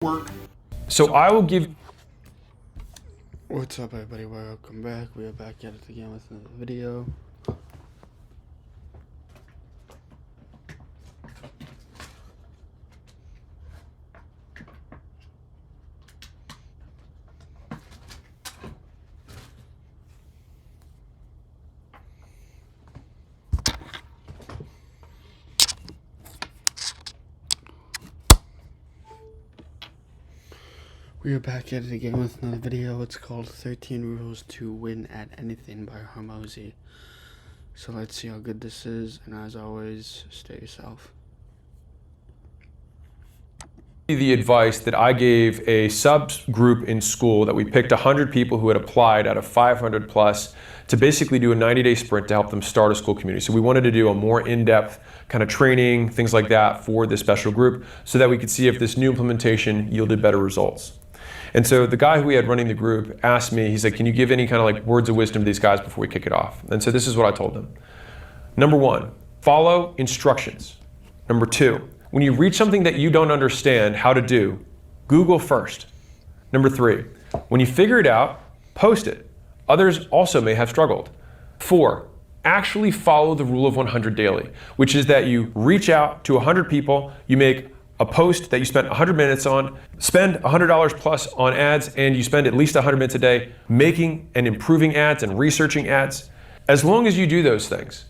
work. So I will give. What's up, everybody? Welcome back. We are back at it again with another video. We are back at it again with another video. It's called 13 Rules to Win at Anything by Hormozi. So let's see how good this is, and as always, stay yourself. The advice that I gave a subgroup in school that we picked 100 people who had applied out of 500 plus to basically do a 90-day sprint to help them start a school community. So we wanted to do a more in-depth kind of training, things like that for this special group so that we could see if this new implementation yielded better results. And so the guy who we had running the group asked me, he's like, can you give any kind of like words of wisdom to these guys before we kick it off? And so this is what I told them. Number one, follow instructions. Number two, when you reach something that you don't understand how to do, Google first. Number three, when you figure it out, post it. Others also may have struggled. Four, actually follow the rule of 100 daily, which is that you reach out to 100 people, you make a post that you spent 100 minutes on, spend $100 plus on ads, and you spend at least 100 minutes a day making and improving ads and researching ads. As long as you do those things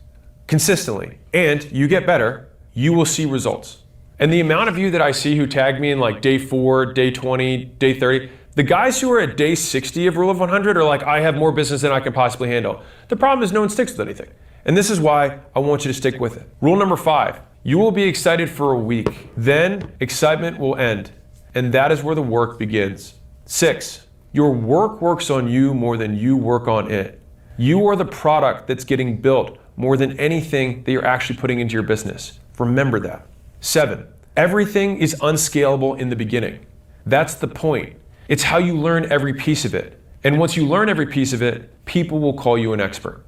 consistently and you get better, you will see results. And the amount of you that I see who tag me in like day 4, day 20, day 30, the guys who are at day 60 of Rule of 100 are like, I have more business than I can possibly handle. The problem is no one sticks with anything. And this is why I want you to stick with it. Rule number 5, you will be excited for a week. Then excitement will end. And that is where the work begins. 6, your work works on you more than you work on it. You are the product that's getting built more than anything that you're actually putting into your business. Remember that. 7, everything is unscalable in the beginning. That's the point. It's how you learn every piece of it. And once you learn every piece of it, people will call you an expert.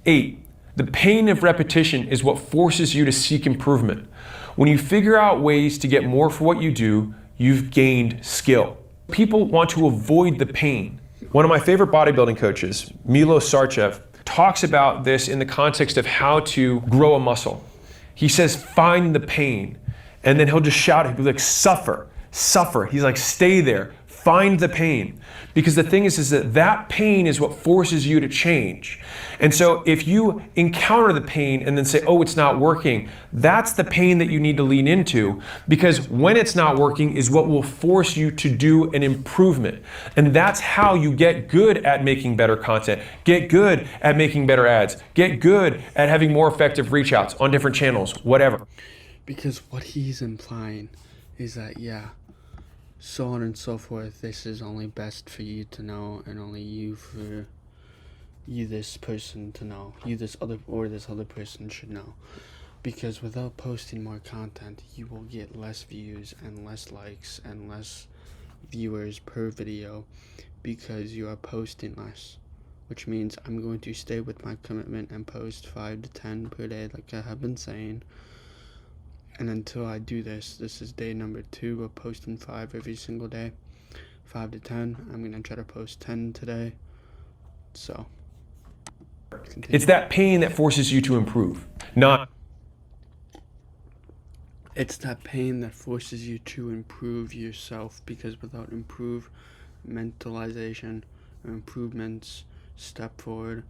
8, the pain of repetition is what forces you to seek improvement. When you figure out ways to get more for what you do, you've gained skill. People want to avoid the pain. One of my favorite bodybuilding coaches, Milo Sarchev, talks about this in the context of how to grow a muscle. He says, find the pain. And then he'll just shout, he'll be like, suffer, suffer. He's like, stay there, find the pain. Because the thing is that pain is what forces you to change. And so if you encounter the pain and then say, oh, it's not working, that's the pain that you need to lean into, because when it's not working is what will force you to do an improvement. And that's how you get good at making better content, get good at making better ads, get good at having more effective reach outs on different channels, whatever. Because what he's implying is that, yeah, so on and so forth, this is only best for you to know, and only you for you this person to know, you this other person should know. Because without posting more content, you will get less views and less likes and less viewers per video because you are posting less. Which means I'm going to stay with my commitment and post 5 to 10 per day like I have been saying. And until I do this, this is day number 2 of posting 5 every single day. 5 to 10. I'm going to try to post 10 today. So, continue. It's that pain that forces you to improve, not. It's that pain that forces you to improve yourself, because without mentalization or improvements, step forward,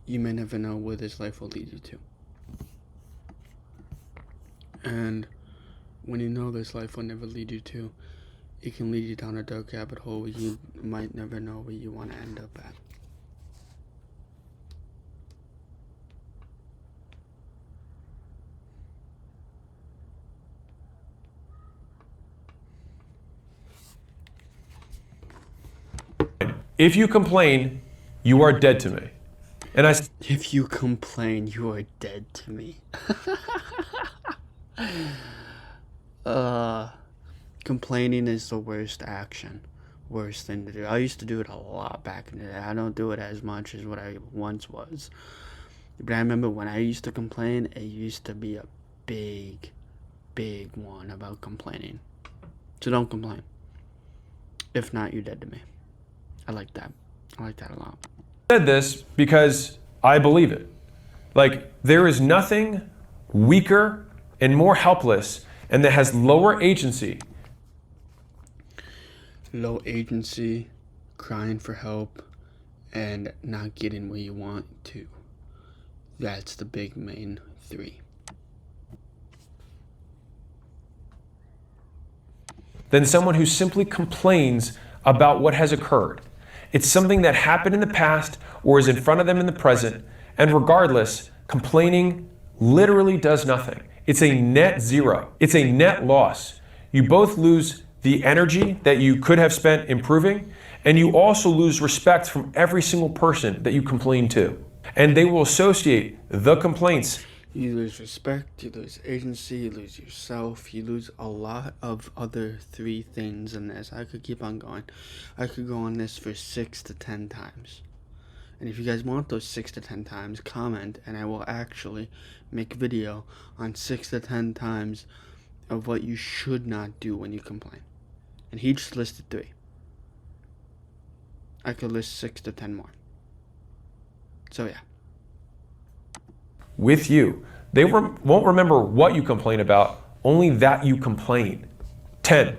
you may never know where this life will lead you to. And when you know this life will never lead you to, it can lead you down a dark rabbit hole where you might never know where you want to end up at. If you complain, you are dead to me. And if you complain, you are dead to me. Complaining is the worst thing to do. I used to do it a lot back in the day. I don't do it as much as what I once was. But I remember when I used to complain, it used to be a big one about complaining. So don't complain. If not, you're dead to me. I like that. I like that a lot. I said this because I believe it. Like, there is nothing weaker and more helpless and that has lower agency. Low agency, crying for help, and not getting where you want to. That's the big main three. Than someone who simply complains about what has occurred. It's something that happened in the past or is in front of them in the present, and regardless, complaining literally does nothing. It's a net zero. It's a net loss. You both lose the energy that you could have spent improving, and you also lose respect from every single person that you complain to. And they will associate the complaints. You lose respect, you lose agency, you lose yourself, you lose a lot of other three things in this. I could keep on going. I could go on this for 6 to 10 times. And if you guys want those 6 to 10 times, comment, and I will actually make a video on 6 to 10 times of what you should not do when you complain. And he just listed 3. I could list 6 to 10 more. So yeah. With you. They won't remember what you complain about, only that you complain. 10.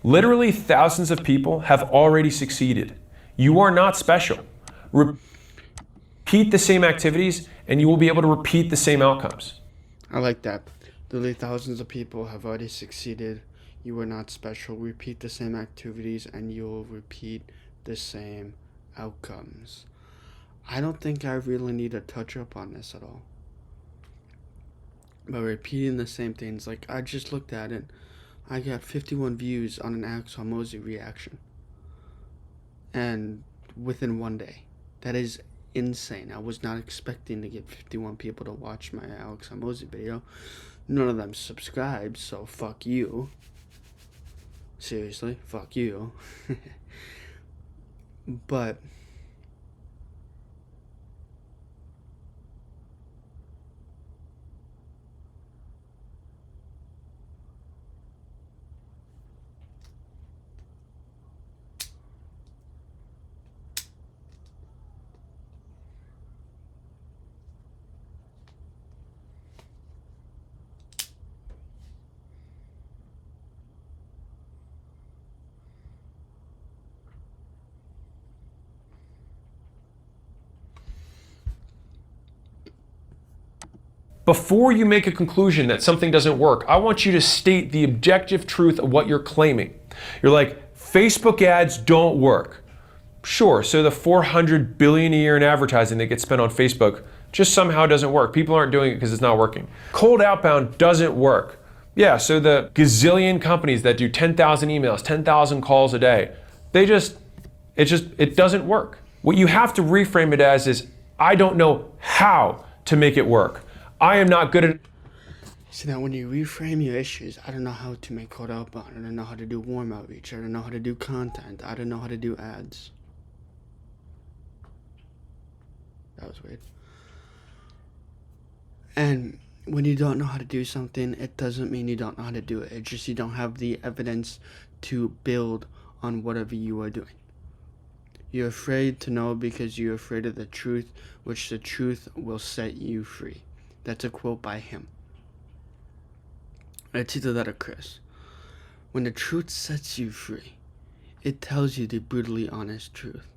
Literally thousands of people have already succeeded. You are not special. Repeat the same activities and you will be able to repeat the same outcomes. I like that. Literally thousands of people have already succeeded. You are not special. Repeat the same activities and you'll repeat the same outcomes. I don't think I really need to touch up on this at all. But repeating the same things, like I just looked at it, I got 51 views on an Alex Hormozi reaction. And within one day. That is insane. I was not expecting to get 51 people to watch my Alex Hormozi video. None of them subscribed, so fuck you. Seriously, fuck you. But Before you make a conclusion that something doesn't work, I want you to state the objective truth of what you're claiming. You're like, Facebook ads don't work. Sure, so the $400 billion a year in advertising that gets spent on Facebook just somehow doesn't work. People aren't doing it because it's not working. Cold outbound doesn't work. Yeah, so the gazillion companies that do 10,000 emails, 10,000 calls a day, it doesn't work. What you have to reframe it as is, I don't know how to make it work. I am not good at. So now when you reframe your issues, I don't know how to make cold outbound. I don't know how to do warm outreach. I don't know how to do content. I don't know how to do ads. That was weird. And when you don't know how to do something, it doesn't mean you don't know how to do it. It's just you don't have the evidence to build on whatever you are doing. You're afraid to know because you're afraid of the truth, which the truth will set you free. That's a quote by him. It's either that or Chris. When the truth sets you free, it tells you the brutally honest truth.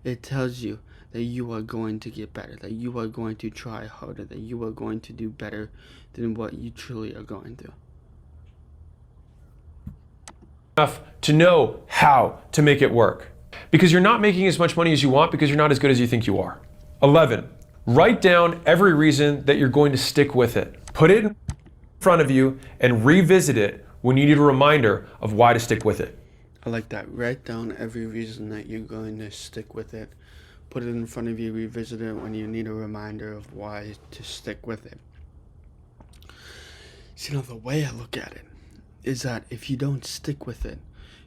It tells you that you are going to get better, that you are going to try harder, that you are going to do better than what you truly are going to. Enough to know how to make it work. Because you're not making as much money as you want because you're not as good as you think you are. 11. Write down every reason that you're going to stick with it. Put it in front of you and revisit it when you need a reminder of why to stick with it. I like that. Write down every reason that you're going to stick with it. Put it in front of you, revisit it when you need a reminder of why to stick with it. See, now the way I look at it is that if you don't stick with it,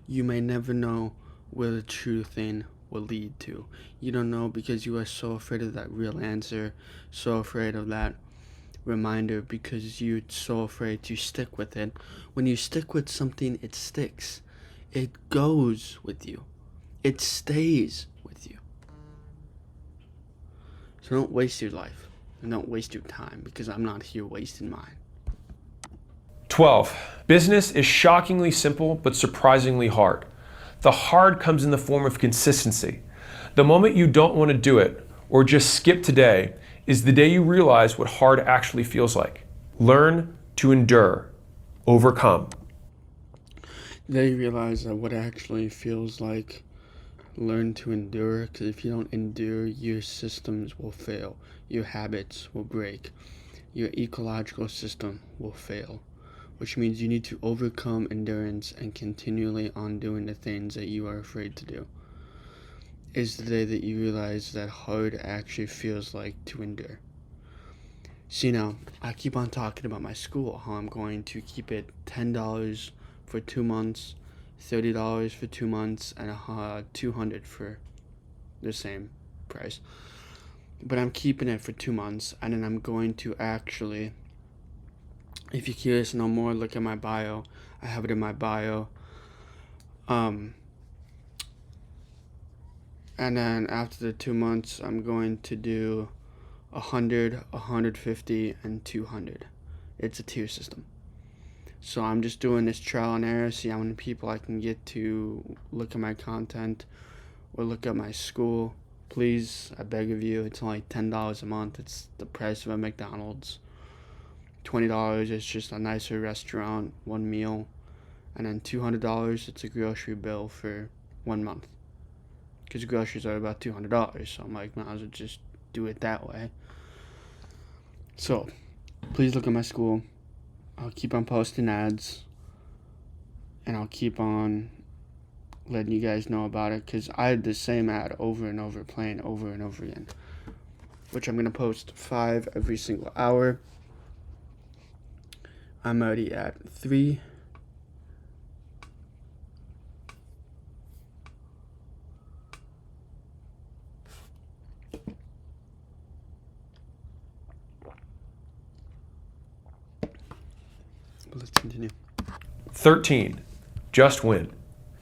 you may never know where the true thing will lead to. You don't know because you are so afraid of that real answer, so afraid of that reminder because you're so afraid to stick with it. When you stick with something, it sticks. It goes with you. It stays with you. So don't waste your life. And don't waste your time, because I'm not here wasting mine. 12. Business is shockingly simple but surprisingly hard. The hard comes in the form of consistency. The moment you don't want to do it or just skip today is the day you realize what hard actually feels like. Learn to endure, overcome. They realize that what actually feels like. Learn to endure, because if you don't endure, your systems will fail, your habits will break, your ecological system will fail, which means you need to overcome endurance and continually on doing the things that you are afraid to do. Is the day that you realize that hard actually feels like to endure. See, now I keep on talking about my school, how I'm going to keep it $10 for 2 months, $30 for 2 months, and $200 for the same price. But I'm keeping it for 2 months, and then I'm going to actually, if you're curious to know more, look at my bio. I have it in my bio. And then after the 2 months, I'm going to do 100, 150, and 200. It's a tier system. So I'm just doing this trial and error, see how many people I can get to look at my content or look at my school. Please, I beg of you, it's only $10 a month. It's the price of a McDonald's. $20 is just a nicer restaurant, one meal. And then $200, it's a grocery bill for 1 month. Because groceries are about $200, so I'm like, might as well just do it that way. So, please look at my school. I'll keep on posting ads, and I'll keep on letting you guys know about it, because I had the same ad over and over, playing over and over again, which I'm going to post 5 every single hour. I'm already at 3. But let's continue. 13. Just win.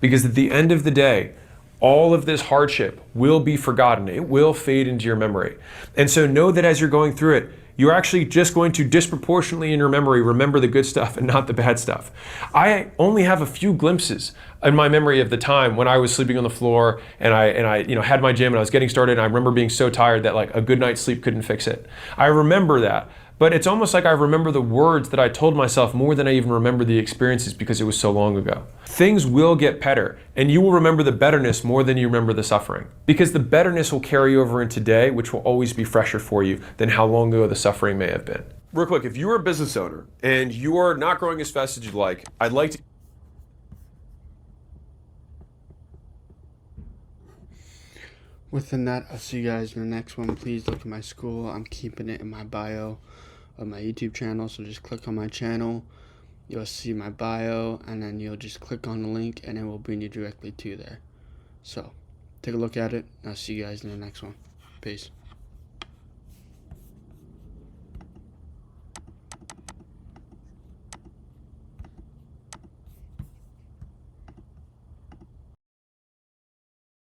Because at the end of the day, all of this hardship will be forgotten. It will fade into your memory. And so know that as you're going through it, you're actually just going to disproportionately in your memory remember the good stuff and not the bad stuff. I only have a few glimpses in my memory of the time when I was sleeping on the floor and I had my gym and I was getting started, and I remember being so tired that like a good night's sleep couldn't fix it. I remember that. But it's almost like I remember the words that I told myself more than I even remember the experiences, because it was so long ago. Things will get better, and you will remember the betterness more than you remember the suffering. Because the betterness will carry over in today, which will always be fresher for you than how long ago the suffering may have been. Real quick, if you are a business owner and you are not growing as fast as you'd like, I'd like to... Within that, I'll see you guys in the next one. Please look at my school. I'm keeping it in my bio of my YouTube channel, so just click on my channel. You'll see my bio, and then you'll just click on the link, and it will bring you directly to there. So, take a look at it, and I'll see you guys in the next one. Peace.